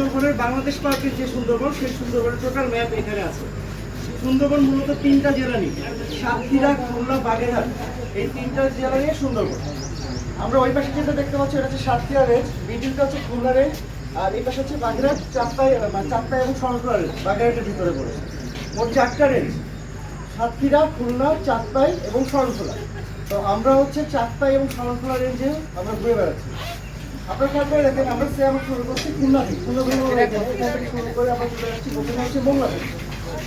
সুন্দরবনের বাংলাদেশ পার্কের যে সুন্দরবন, সেই সুন্দরবনের টোটাল ম্যাপ এখানে আছে। সুন্দরবন মূলত 3টা জেলা নিয়ে, সাতক্ষীরা, খুলনা, বাগেরহাট, এই 3টা জেলা নিয়ে সুন্দরবন। আমরা ওই পাশে যেটা দেখতে পাচ্ছি এটা হচ্ছে সাতক্ষীরা রেঞ্জ, মিডিলটা হচ্ছে খুলনা রেঞ্জ, আর এই পাশে হচ্ছে বাগেরহাট, চাঁদপাই এবং শরণখোলা রেঞ্জ বাগেরহাটের ভিতরে পড়ে। মোট 4টা রেঞ্জ, সাতক্ষীরা, খুলনা, চাঁদপাই এবং শরণখোলা। তো আমরা হচ্ছে চাঁদপাই এবং শরণখোলা রেঞ্জে আমরা ঘুরে বেড়াচ্ছি। আপনার খেয়াল করে দেখেন, আমরা আমরা শুরু করছি খুলনা থেকে, শুরু করে আমরা চলে যাচ্ছি প্রথমে হচ্ছে মোংলা থেকে।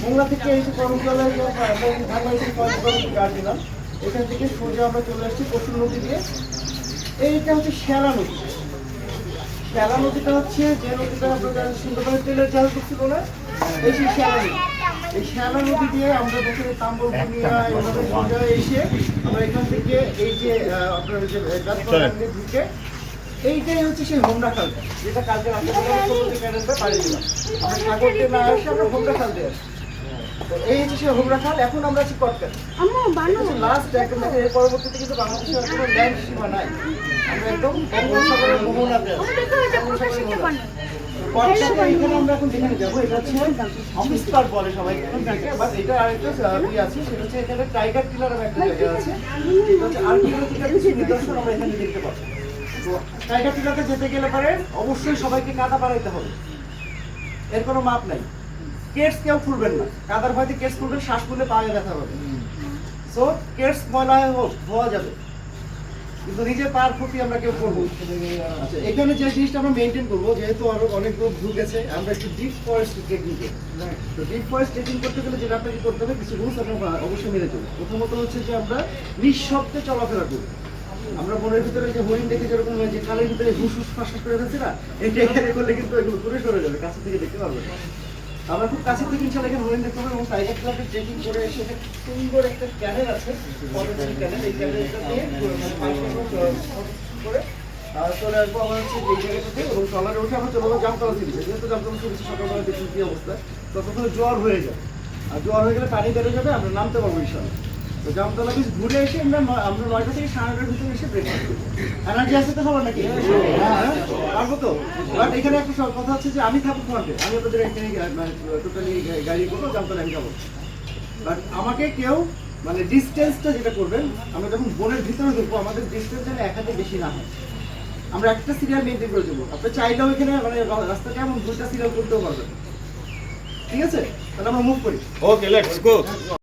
মোংলা থেকে এই যে করমতলায় গার্ড দিলাম, এখান থেকে সোজা আমরা চলে আসছি কসুর নদী দিয়ে। এইটা হচ্ছে শ্যালা নদী। শ্যালা নদীটা হচ্ছে যে নদীটা আমরা সুন্দরবনের তেলের জাল করছিল না, এই সেই শ্যালা নদী। এই শ্যালা নদী দিয়ে আমরা দেখে তাম্বল ভূমিয়া এভাবে সোজা এসে আমরা এখান থেকে এই যে আপনার ঢুকে এইটাই হচ্ছে সেই হোমরা খালটা, যেটা কালকে রাতে পাড়ি দিলাম। আমরা সাগরতে না আসে আমরা হোমরা খাল দিয়ে আসি। তো এই হচ্ছে সেই হোমরা খাল। এখন আমরা আছি কটকাল লাস্ট একদম দেখে, এর পরবর্তীতে কিন্তু বাংলাদেশের কোনো ল্যান্ড সীমা নাই। আমরা একদম বঙ্গোপসাগরের মোহনাতে আছি। এখানে আমরা এখন যেখানে যাবো এটা হচ্ছে অফিস পার্ক বলে সবাই, বাট এটা আরেকটা আছে, সেটা হচ্ছে এখানে টাইগার টিলার একটা জায়গা আছে, এটা হচ্ছে আর্কিওলজিক্যাল কিছু নিদর্শন আমরা এখানে দেখতে পাবো। তো টাইগার টিলাতে যেতে গেলে পারে অবশ্যই সবাইকে কাদা পাড়াইতে হবে, এর কোনো মাপ নাই। কেটস কেউ খুলবেন না, কাদার ভয়তে কেটস খুলবেন, শ্বাস খুললে পায়ে ব্যথা হবে। সো কেটস ময়লা হোক ধোয়া যাবে, কিন্তু নিজের পার ক্ষতি আমরা কেউ করবো। আচ্ছা, এখানে যে জিনিসটা আমরা মেনটেন করবো, যেহেতু আরো অনেক লোক ঢুকেছে, আমরা একটু ডিপ ফরেস্ট ট্রেকিং করি। তো ডিপ ফরেস্ট ট্রেকিং করতে গেলে যেটা আপনাকে করতে হবে, কিছু রুলস আমরা অবশ্যই মেনে চলবো। প্রথমত হচ্ছে যে আমরা নিঃশব্দে চলাফেরা করি। আমরা বনের ভিতরে যে হরিণ দেখে যেরকম যে খালের ভিতরে হুস হুস ফাঁস করে যাচ্ছে না, এটা এখানে করলে কিন্তু এগুলো দূরে সরে যাবে, কাছে থেকে দেখতে পারবে। আমরা খুব কাছে থেকে ইনশাল্লাহ এখানে হরিণ দেখতে পাবো। এবং টাইগার ক্লাবে ট্রেকিং করে এসে সুন্দর একটা ক্যানেল আছে, ক্যানেল, এই ক্যানেলটা দিয়ে করে চলে আসবো আমরা হচ্ছে এই জায়গাটাতে। এবং ট্রলারে উঠে আমরা চলে যাবো জামতলা সিরিজে। যেহেতু জামতলা সিরিজে সকালবেলা দেখুন কী অবস্থা, ততক্ষণে জোয়ার হয়ে যায়, আর জোয়ার হয়ে গেলে পানি বেড়ে যাবে, আমরা নামতে পারবো ইনশাল্লাহ। তো জামতলা বিচ ঘুরে এসে আমরা 9টা থেকে 9:30টার ভিতরে এসে ব্রেকফাস্ট করবো। এনার্জি আছে তো সবার নাকি? হ্যাঁ, পারবো তো। বাট এখানে একটা কথা হচ্ছে যে আমি থাকবো ফ্রন্টে, আমি আপনাদের এখানে টোটালি গাড়ি করবো, জামতলা আমি যাবো। বাট আমাকে কেউ মানে ডিস্টেন্সটা যেটা করবেন, আমরা যখন বনের ভিতরে ঢুকবো আমাদের ডিস্টেন্স যেন 1 হাতে বেশি না হয়। আমরা একটা সিরিয়াল মেনটেন করে যাবো। আপনি চাইলেও এখানে মানে রাস্তাটা এমন 2টা সিরিয়াল করতেও পারবেন। ঠিক আছে, তাহলে আমরা মুভ করি। ওকে, লেটস গো।